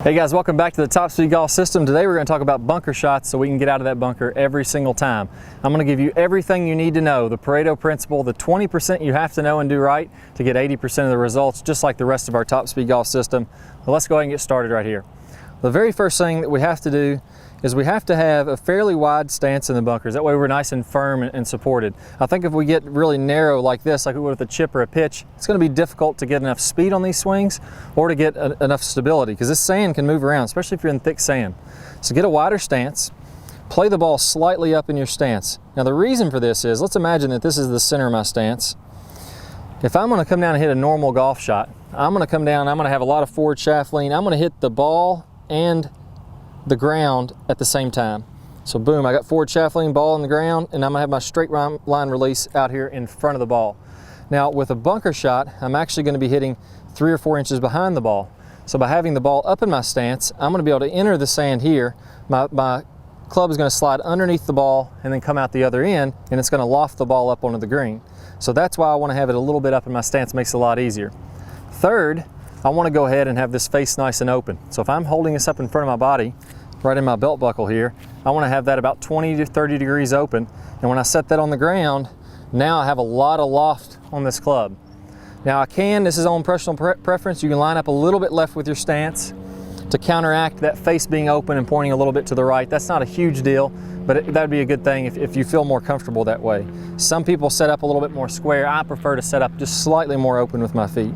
Hey guys, welcome back to the Top Speed Golf System. Today we're going to talk about bunker shots so we can get out of that bunker every single time. I'm going to give you everything you need to know, the Pareto principle, the 20% you have to know and do right to get 80% of the results, just like the rest of our Top Speed Golf System. Well, let's go ahead and get started right here. The very first thing that we have to do is we have to have a fairly wide stance in the bunkers. That way we're nice and firm and supported. I think if we get really narrow like this, like we would with a chip or a pitch, it's going to be difficult to get enough speed on these swings or to get enough stability, because this sand can move around, especially if you're in thick sand. So get a wider stance, play the ball slightly up in your stance. Now the reason for this is, let's imagine that this is the center of my stance. If I'm going to come down and hit a normal golf shot, I'm going to come down, I'm going to have a lot of forward shaft lean, I'm going to hit the ball and the ground at the same time. So boom, I got forward shaft lean, ball on the ground, and I'm gonna have my straight line release out here in front of the ball. Now with a bunker shot, I'm actually gonna be hitting 3 or 4 inches behind the ball. So by having the ball up in my stance, I'm gonna be able to enter the sand here. My club is gonna slide underneath the ball and then come out the other end, and it's gonna loft the ball up onto the green. So that's why I wanna have it a little bit up in my stance, makes it a lot easier. Third, I want to go ahead and have this face nice and open. So if I'm holding this up in front of my body, right in my belt buckle here, I want to have that about 20 to 30 degrees open. And when I set that on the ground, now I have a lot of loft on this club. Now this is on personal preference, you can line up a little bit left with your stance to counteract that face being open and pointing a little bit to the right. That's not a huge deal, but that'd be a good thing if you feel more comfortable that way. Some people set up a little bit more square. I prefer to set up just slightly more open with my feet.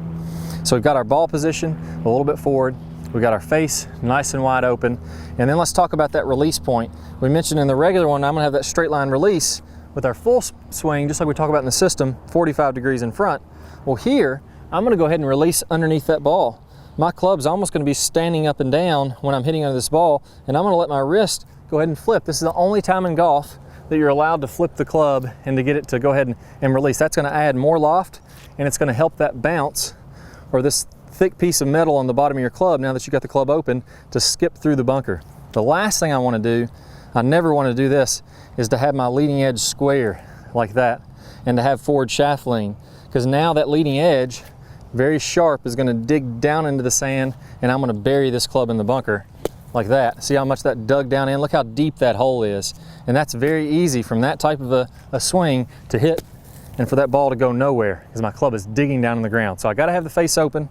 So we've got our ball position a little bit forward, we've got our face nice and wide open, and then let's talk about that release point. We mentioned in the regular one, I'm gonna have that straight line release with our full swing, just like we talk about in the system, 45 degrees in front. Well here, I'm gonna go ahead and release underneath that ball. My club's almost gonna be standing up and down when I'm hitting under this ball, and I'm gonna let my wrist go ahead and flip. This is the only time in golf that you're allowed to flip the club and to get it to go ahead and release. That's gonna add more loft, and it's gonna help that bounce or this thick piece of metal on the bottom of your club, now that you got the club open, to skip through the bunker. The last thing I want to do, I never want to do this, is to have my leading edge square like that and to have forward shaft lean, because now that leading edge, very sharp, is going to dig down into the sand, and I'm going to bury this club in the bunker like that. See how much that dug down in? Look how deep that hole is. And that's very easy from that type of a swing to hit and for that ball to go nowhere, because my club is digging down in the ground. So I got to have the face open.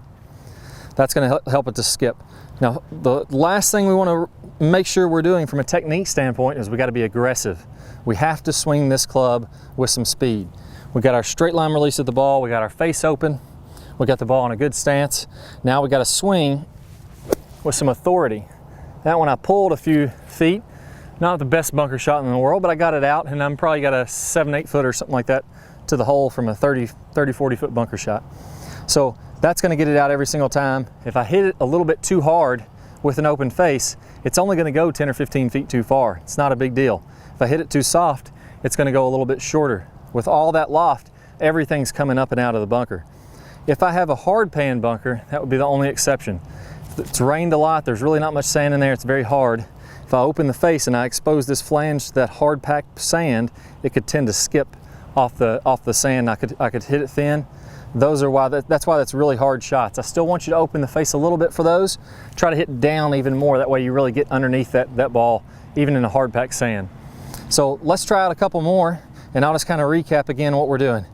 That's going to help it to skip. Now the last thing we want to make sure we're doing from a technique standpoint is we got to be aggressive. We have to swing this club with some speed. We got our straight line release of the ball, we got our face open, we got the ball in a good stance. Now we got to swing with some authority. That one I pulled a few feet, not the best bunker shot in the world, but I got it out, and I'm probably got a 7-8 foot or something like that to the hole from a 40 foot bunker shot. So that's going to get it out every single time. If I hit it a little bit too hard with an open face, it's only going to go 10 or 15 feet too far. It's not a big deal. If I hit it too soft, it's going to go a little bit shorter. With all that loft, everything's coming up and out of the bunker. If I have a hard pan bunker, that would be the only exception. If it's rained a lot, there's really not much sand in there, it's very hard. If I open the face and I expose this flange to that hard packed sand, it could tend to skip off the sand. I could hit it thin. That's why that's really hard shots. I still want you to open the face a little bit for those. Try to hit down even more. That way you really get underneath that ball, even in a hard packed sand. So let's try out a couple more, and I'll just kind of recap again what we're doing.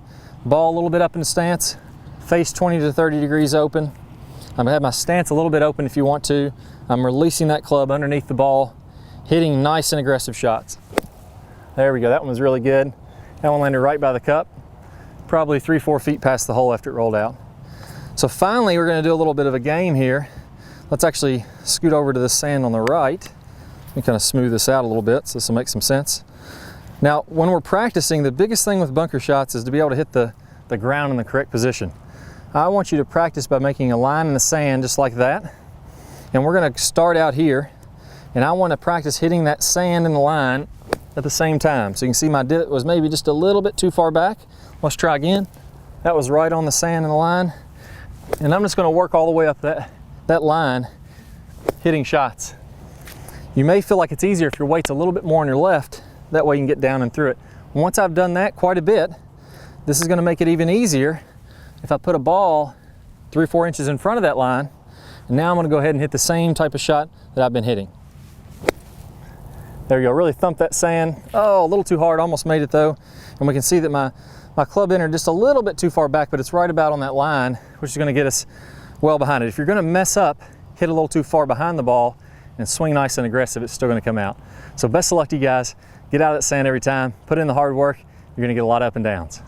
Ball a little bit up in the stance, face 20 to 30 degrees open. I'm gonna have my stance a little bit open if you want to. I'm releasing that club underneath the ball, hitting nice and aggressive shots. There we go, that one was really good. That one landed right by the cup, probably 3-4 feet past the hole after it rolled out. So finally, we're going to do a little bit of a game here. Let's actually scoot over to the sand on the right. Let me kind of smooth this out a little bit so this will make some sense. Now, when we're practicing, the biggest thing with bunker shots is to be able to hit the ground in the correct position. I want you to practice by making a line in the sand just like that. And we're going to start out here, and I want to practice hitting that sand in the line at the same time. So you can see my divot was maybe just a little bit too far back. Let's try again. That was right on the sand in the line. And I'm just going to work all the way up that line, hitting shots. You may feel like it's easier if your weight's a little bit more on your left. That way you can get down and through it. Once I've done that quite a bit, this is going to make it even easier if I put a ball 3 or 4 inches in front of that line And now I'm gonna go ahead and hit the same type of shot that I've been hitting. There you go, really thump that sand. Oh, a little too hard, almost made it though. And we can see that my club entered just a little bit too far back, but it's right about on that line, which is gonna get us well behind it. If you're gonna mess up, hit a little too far behind the ball and swing nice and aggressive, it's still gonna come out. So best of luck to you guys. Get out of that sand every time, put in the hard work, you're gonna get a lot of up and downs.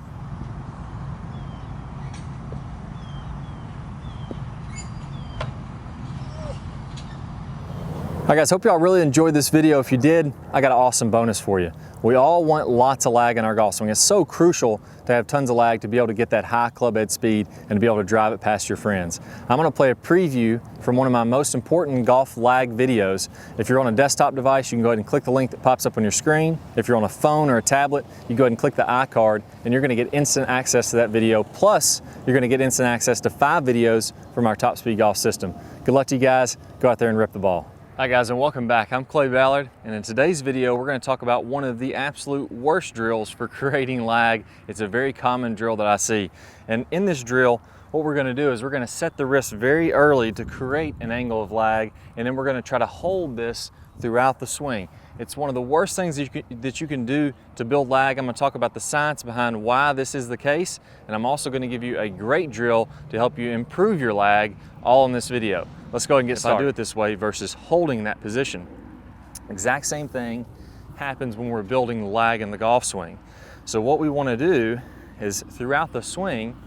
All right guys, hope y'all really enjoyed this video. If you did, I got an awesome bonus for you. We all want lots of lag in our golf swing. It's so crucial to have tons of lag to be able to get that high club head speed and to be able to drive it past your friends. I'm gonna play a preview from one of my most important golf lag videos. If you're on a desktop device, you can go ahead and click the link that pops up on your screen. If you're on a phone or a tablet, you go ahead and click the iCard and you're gonna get instant access to that video. Plus, you're gonna get instant access to 5 videos from our Top Speed Golf system. Good luck to you guys. Go out there and rip the ball. Hi guys, and welcome back. I'm Clay Ballard, and in today's video we're going to talk about one of the absolute worst drills for creating lag. It's a very common drill that I see, and in this drill what we're going to do is we're going to set the wrist very early to create an angle of lag, and then we're going to try to hold this throughout the swing. It's one of the worst things that you can do to build lag. I'm going to talk about the science behind why this is the case, and I'm also going to give you a great drill to help you improve your lag, all in this video. Let's go ahead and get started. If I do it this way versus holding that position, exact same thing happens when we're building lag in the golf swing. So what we want to do is throughout the swing,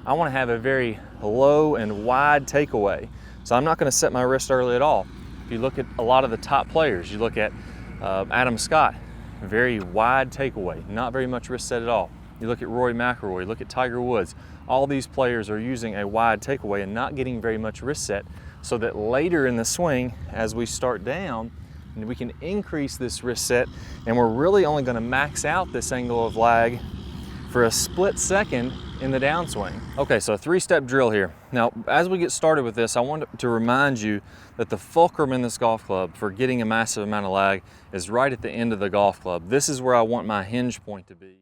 I want to have a very low and wide takeaway. So I'm not going to set my wrist early at all. If you look at a lot of the top players, you look at Adam Scott, very wide takeaway, not very much wrist set at all. You look at Rory McIlroy, look at Tiger Woods. All these players are using a wide takeaway and not getting very much wrist set, so that later in the swing, as we start down, we can increase this wrist set, and we're really only going to max out this angle of lag for a split second in the downswing. Okay, so a 3-step drill here. Now, as we get started with this, I want to remind you that the fulcrum in this golf club for getting a massive amount of lag is right at the end of the golf club. This is where I want my hinge point to be.